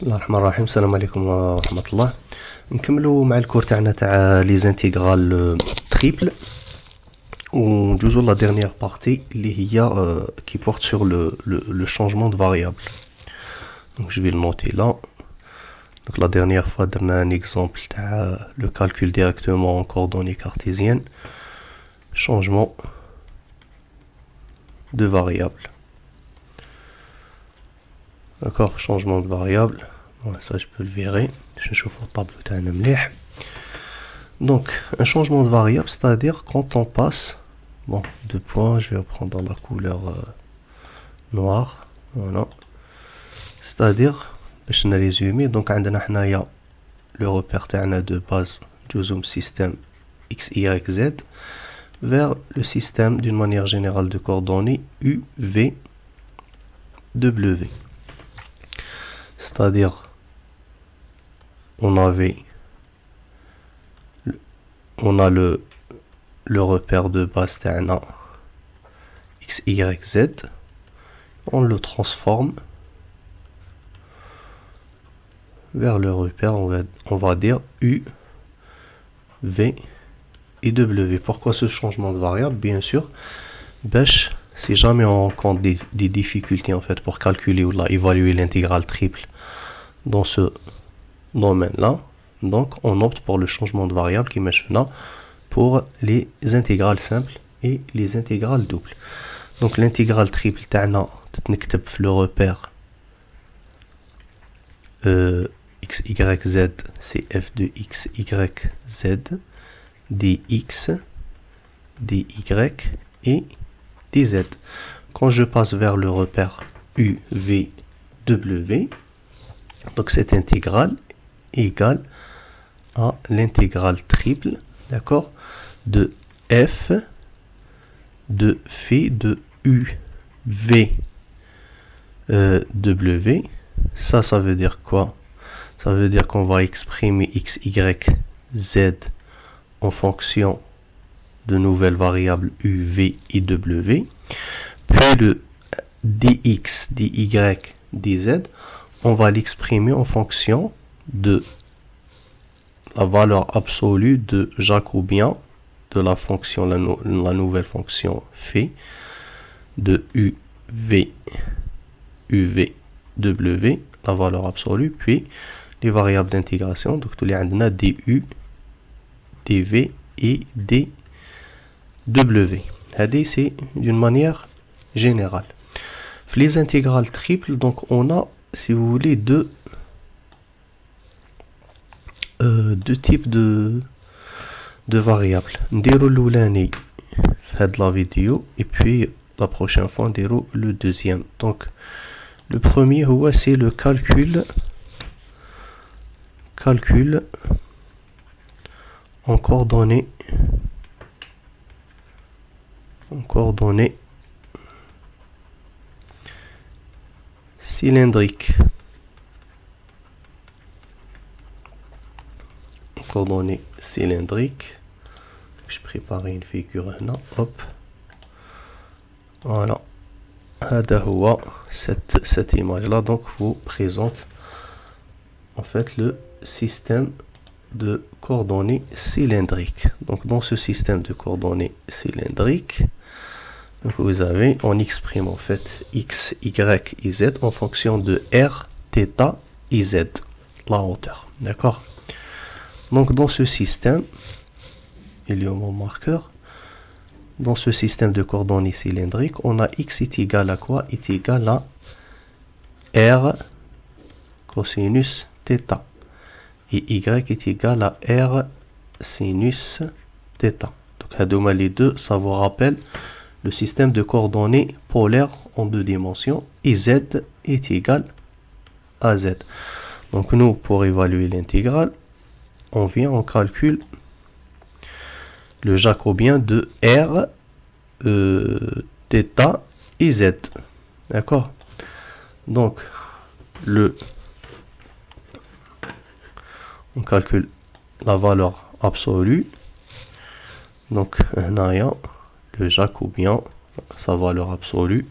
الله الرحمن الرحيم. السلام عليكم ورحمة الله. نكملوا مع الكور تاعنا تاع لي زانتيغرال تريبل وندوزو لا ديرنيير بارتي اللي هي qui porte sur le changement de variable. Donc je vais le noter là. Donc la dernière fois درنا un exemple تاع le calcul directement en coordonnées cartésiennes, changement de variable. D'accord, changement de variable. Voilà, ça je peux le virer. Je chauffe au tableau تاعنا مليح. Donc un changement de variable, c'est-à-dire quand on passe, bon, deux points, je vais reprendre la couleur noire, voilà. C'est-à-dire باش نريزومي، donc عندنا حنايا le repère تاعنا de base جوزو من système x y z vers le système d'une manière générale de coordonnées u v w. C'est-à-dire on a le repère de base تاعنا x y z, on le transforme vers le repère, on va dire u v et w. Pourquoi ce changement de variable? Bien sûr, si jamais on rencontre des difficultés en fait pour calculer ou évaluer l'intégrale triple dans ce domaine-là, donc on opte pour le changement de variable qui marche là pour les intégrales simples et les intégrales doubles. Donc l'intégrale triple تاعنا تتنكتب في le repère x y z, c'est f de x y z dx dy et dz. Quand je passe vers le repère u v w, donc cette intégrale est égale à l'intégrale triple, d'accord, de f de phi de u v w. Ça veut dire quoi? Ça veut dire qu'on va exprimer x, y, z en fonction de nouvelles variables u, v et w. Puis le dx, dy, dz, on va l'exprimer en fonction de la valeur absolue de Jacobian de la fonction, la nouvelle fonction phi de u, v, w, la valeur absolue, puis les variables d'intégration, donc tous les عندنا du, dv et dw. C'est d'une manière générale. Les intégrales triples, donc on a, si vous voulez, deux types de variables. نديرو الأولاني في هاد la vidéo et puis la prochaine fois نديرو le deuxième. Donc le premier c'est le calcul en coordonnées cylindriques. Coordonnées cylindriques. Je prépare une figure là, hop, voilà. Cette image là donc vous présente en fait le système de coordonnées cylindriques. Donc dans ce système de coordonnées cylindriques, donc on exprime en fait x, y et z en fonction de r, θ et z, la hauteur, d'accord. Donc dans ce système, il y a mon marqueur. Dans ce système de coordonnées cylindriques, on a x est égal à quoi? Est égal à r cosinus θ et y est égal à r sinus θ. Donc les deux, ça vous rappelle le système de coordonnées polaires en deux dimensions, et z est égal à z. Donc nous, pour évaluer l'intégrale, on calcule le jacobien de r, θ et z, d'accord. Donc on calcule la valeur absolue, donc le jacobien, sa valeur absolue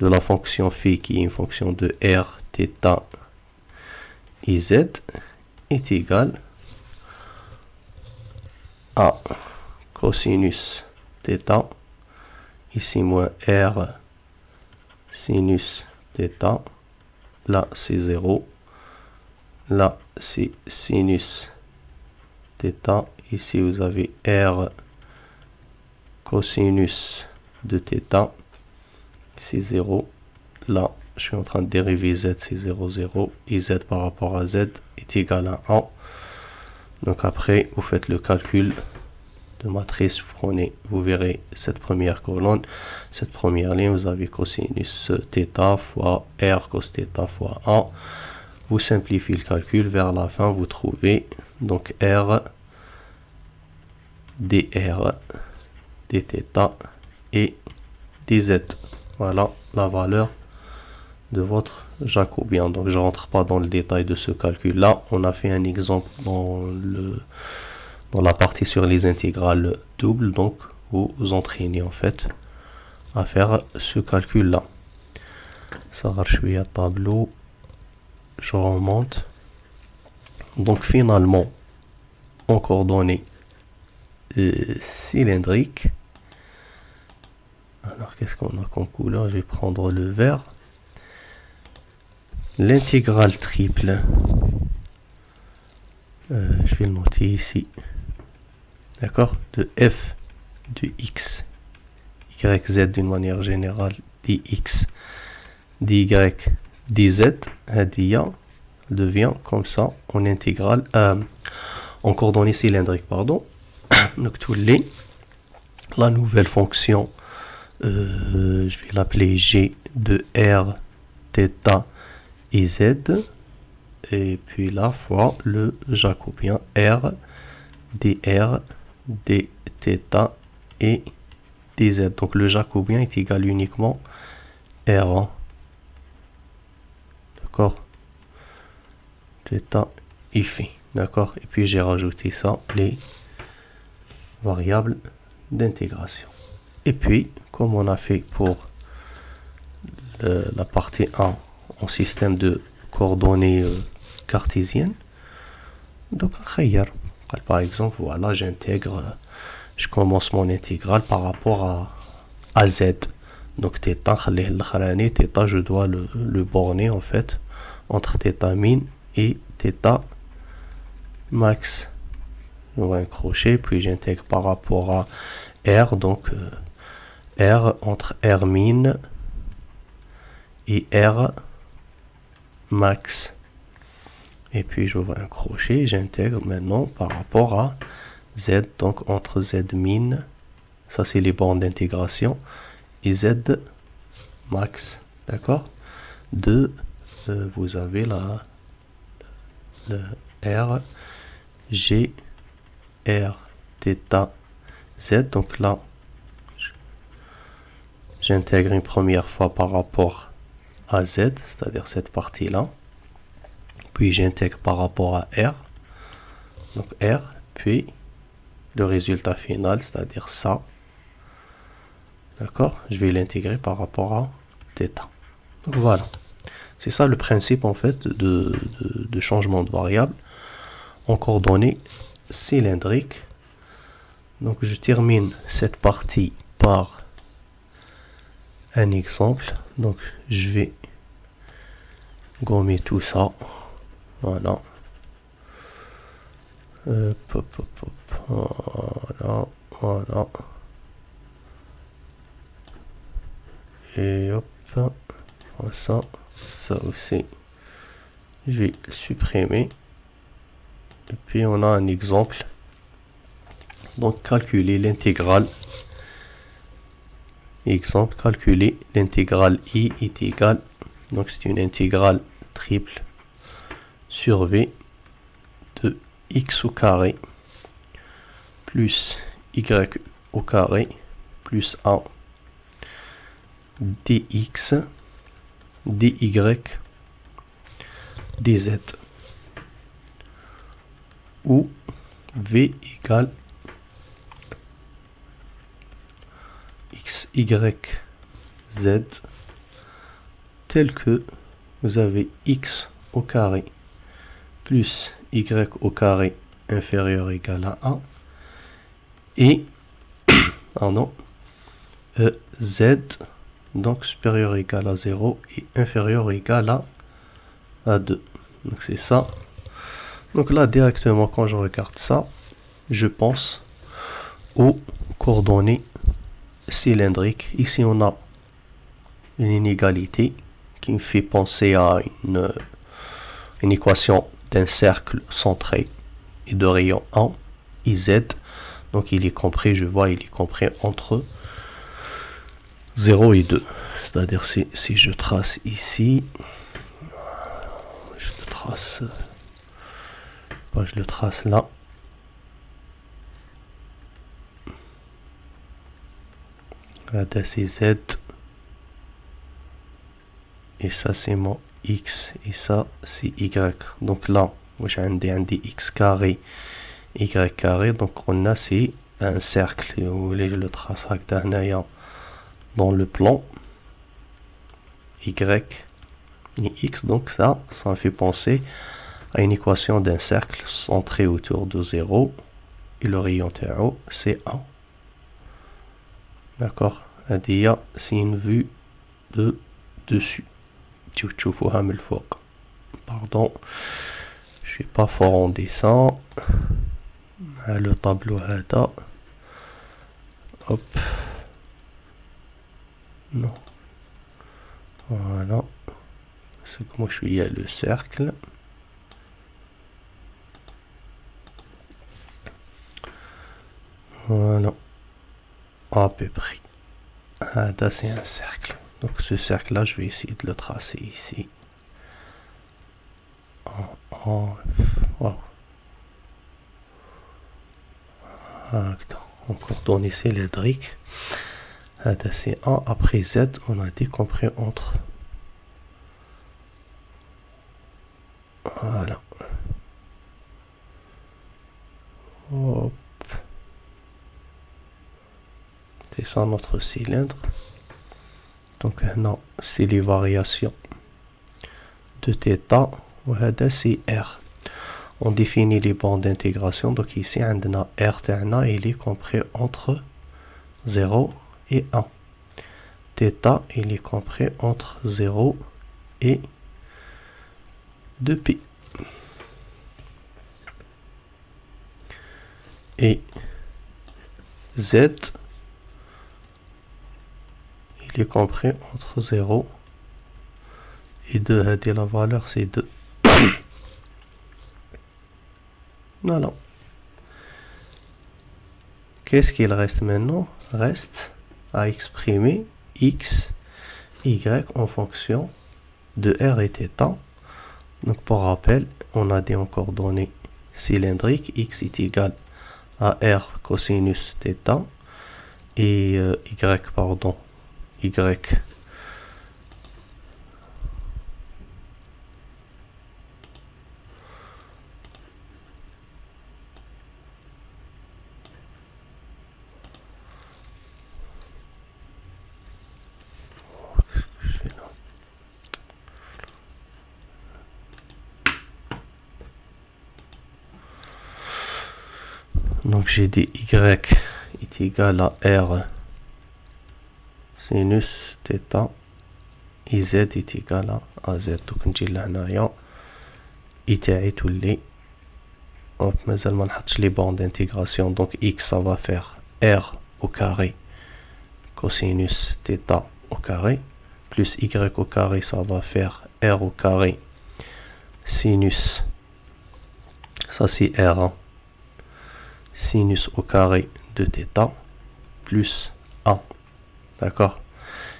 de la fonction phi qui est une fonction de r, θ iz est égal à cosinus θ, ici moins r sinus θ, là c'est 0, là c'est sinus θ, ici vous avez r cosinus de θ, c'est 0, là je suis en train de dériver z, c'est 0, 0, et z par rapport à z est égal à 1. Donc après, vous faites le calcul de matrice, vous prenez, vous verrez cette première colonne, cette première ligne, vous avez cosinus θ fois r cos θ fois 1. Vous simplifiez le calcul, vers la fin, vous trouvez donc r dr dθ et dz. Voilà la valeur de votre jacobien. Donc je rentre pas dans le détail de ce calcul là, on a fait un exemple dans la partie sur les intégrales doubles, donc vous vous entraînez en fait à faire ce calcul là. Ça je suis à tableau, je remonte. Donc finalement en coordonnées cylindriques, alors qu'est-ce qu'on a comme couleur, je vais prendre le vert. L'intégrale triple, je vais le noter ici, d'accord, de f de x, y, z d'une manière générale, dx, dy, dz, devient comme ça en intégrale, en coordonnées cylindriques, pardon. Donc tous les, la nouvelle fonction, je vais l'appeler g de r θ et z, et puis là fois le jacobien r dr dθ et dz. Donc le jacobien est égal uniquement r1, d'accord, θ ici, d'accord, et puis j'ai rajouté ça, les variables d'intégration. Et puis comme on a fait pour la partie 1 en système de coordonnées cartésiennes, donc par exemple, voilà, j'intègre, je commence mon intégrale par rapport à z. Donc θ, je dois le borner en fait entre θ min et θ max. On va un crochet, puis j'intègre par rapport à r, donc r entre r min et r max. Et puis je vois un crochet, j'intègre maintenant par rapport à z, donc entre z min, ça c'est les bornes d'intégration, et z max, d'accord. Vous avez le r g r θ z, donc là j'intègre une première fois par rapport à z, c'est-à-dire cette partie là, puis j'intègre par rapport à r, donc r, puis le résultat final, c'est-à-dire ça, d'accord, je vais l'intégrer par rapport à θ. Donc voilà, c'est ça le principe en fait de changement de variable en coordonnées cylindriques. Donc je termine cette partie par un exemple. Donc je vais gommer tout ça, voilà, voilà, voilà, et hop, ça, ça aussi, je vais supprimer. Et puis on a un exemple. Donc calculer l'intégrale. Exemple, calculer l'intégrale i est égale, donc c'est une intégrale triple sur v de x au carré plus y au carré plus 1 dx dy dz, où v égale x, y, z, tel que vous avez x au carré plus y au carré inférieur ou égal à 1 et pardon, z donc supérieur ou égal à 0 et inférieur ou égal à 2. Donc c'est ça. Donc là directement quand je regarde ça, je pense aux coordonnées cylindriques. Ici on a une inégalité qui me fait penser à une équation d'un cercle centré et de rayon 1 IZ. Donc il est compris, je vois, il est compris entre 0 et 2. C'est-à-dire si je trace ici, je le trace là. Là c'est Z. Et ça c'est mon X. Et ça c'est Y. Donc là, j'ai un X carré, Y carré. Donc on a c'est un cercle. Vous voulez le trace dans le plan. Y et X. Donc ça me fait penser à une équation d'un cercle centré autour de 0 et le rayon TO c'est 1. D'accord. C'est une vue de dessus. Pardon, je suis pas fort en dessin. Le tableau هذا. Hop. Non. Voilà. C'est comment je suis à le cercle. Voilà. À peu près. Là, c'est un cercle. Donc ce cercle-là, je vais essayer de le tracer ici. Wow. En coordonnées cylindriques. Là, c'est 1. Après Z, on a décompris entre. Voilà. Hop. C'est ça notre cylindre. Donc non, c'est les variations de θ. وهذا c'est R. On définit les bornes d'intégration. Donc ici, on a R تاعنا, il est compris entre 0 et 1. θ, il est compris entre 0 et 2π. Et Z, il est compris entre 0 et 2. Et la valeur, c'est 2. Voilà. Qu'est-ce qu'il reste maintenant? Reste à exprimer X, Y en fonction de R et θ. Donc pour rappel, on a des coordonnées cylindriques. X est égal à R cosinus θ et Y, pardon, Y donc j'ai dit Y est égal à R sinus θ et Z est égal à Z. Donc نجي لهنايا I تاعي تولي hop مازال ما نحطش les bornes d'intégration. Donc X ça va faire R au carré cosinus θ au carré plus Y au carré ça va faire R au carré sinus, ça c'est R1, sinus au carré de θ plus 1. D'accord.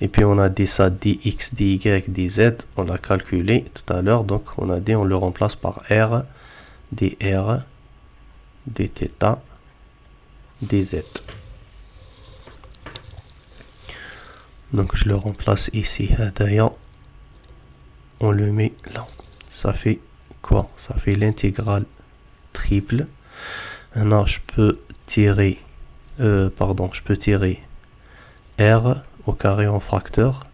Et puis on a dit ça dx, dy, dz, on l'a calculé tout à l'heure, donc on a dit on le remplace par r, dr, dθ, dz. Donc je le remplace ici, d'ailleurs on le met là. Ça fait quoi? Ça fait l'intégrale triple. Maintenant je peux tirer r au carré en facteur.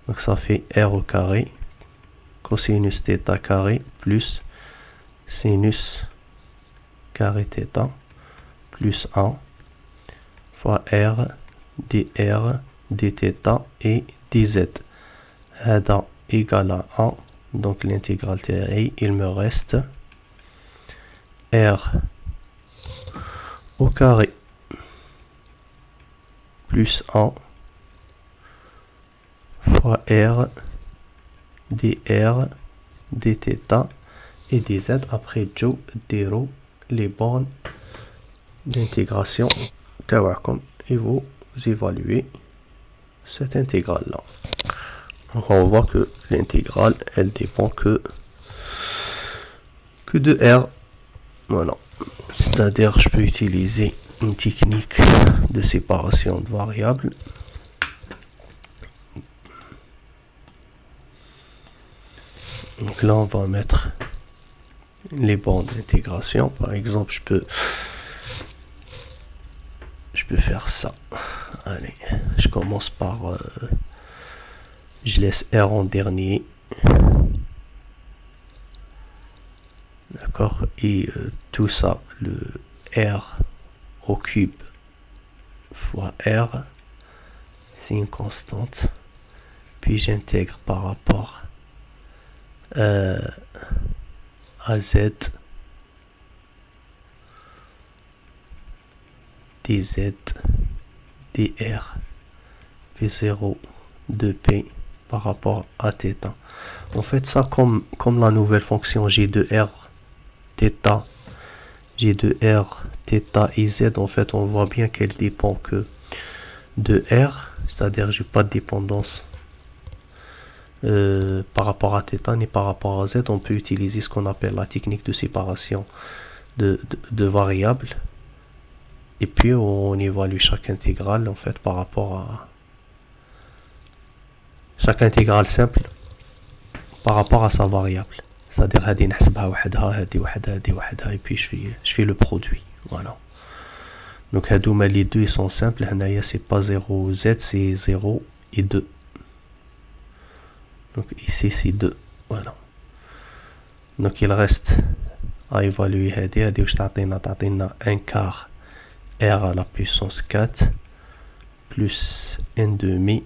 Donc ça fait r au carré cosinus θ carré plus sinus carré θ plus 1 fois r dr dθ et dz. هذا égal à 1, donc l'intégrale théorie, il me reste r au carré plus 1 fois r dr dθ et dz. Après جو ديروا les bornes d'intégration تاعكم et vous évaluez cette intégrale là. Donc on voit que l'intégrale elle dépend que de r. Voilà, c'est-à-dire je peux utiliser une technique de séparation de variables. Donc là on va mettre les bornes d'intégration. Par exemple je peux faire ça. Allez, je commence par je laisse r en dernier, d'accord, et tout ça, le r au cube fois r, c'est une constante, puis j'intègre par rapport à z dz dr puis 0 2p par rapport à θ. En fait ça comme la nouvelle fonction g2r θ, g2r θ et z, en fait on voit bien qu'elle dépend que de r, c'est-à-dire j'ai pas de dépendance par rapport à θ ni par rapport à z. On peut utiliser ce qu'on appelle la technique de séparation de variables, et puis on évalue chaque intégrale en fait par rapport à chaque intégrale simple par rapport à sa variable. C'est-à-dire هذه نحسبها وحدها, هذه وحدها, هذه وحدها, et puis je fais le produit. Voilà. Donc هذوما les deux ils sont simples. هنايا c'est pas 0 z, c'est 0 et 2. Donc ici c'est 2. Voilà. Donc il reste à évaluer هذه واش تعطينا 1 quart r à la puissance 4 plus 1 demi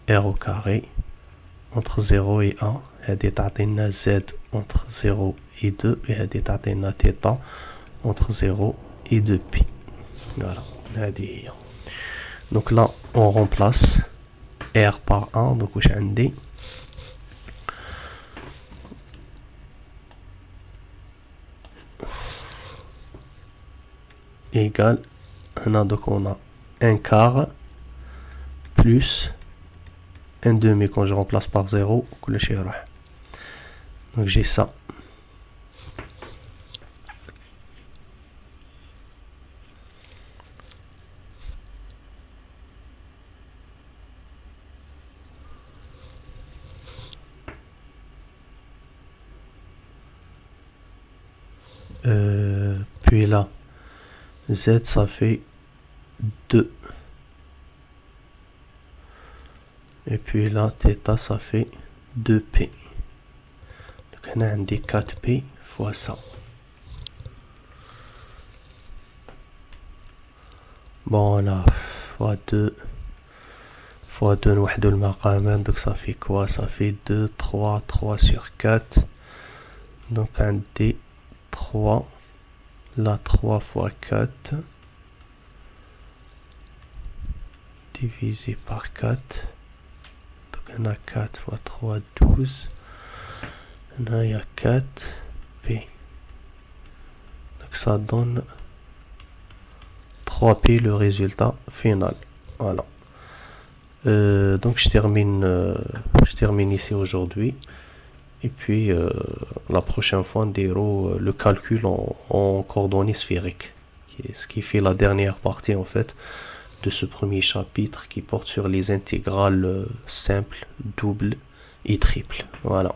r au carré entre 0 et 1. هذه تعطينا z entre 0 et 2, et هذه تعطينا θ entre 0 et 2π. Voilà, هذه هي. Donc là on remplace r par 1. donc واش عندي égal هنا. donc on a 1 quart plus 1 demi quand je remplace par 0 كلشي يروح. donc j'ai ça. Puis là z ça fait 2, et puis là θ ça fait 2p. donc on a un des 4p fois ça. bon là fois 2 نوحدو المقامات. donc ça fait quoi? ça fait 2 3 sur 4. donc un des 3, là 3 fois 4 divisé par 4. donc on a 4 fois 3 12. là il y a 4p. donc ça donne 3p le résultat final. Voilà. Donc je termine ici aujourd'hui, et puis la prochaine fois on déroule le calcul en coordonnées sphériques, ce qui fait la dernière partie en fait de ce premier chapitre qui porte sur les intégrales simples, doubles et triples. Voilà.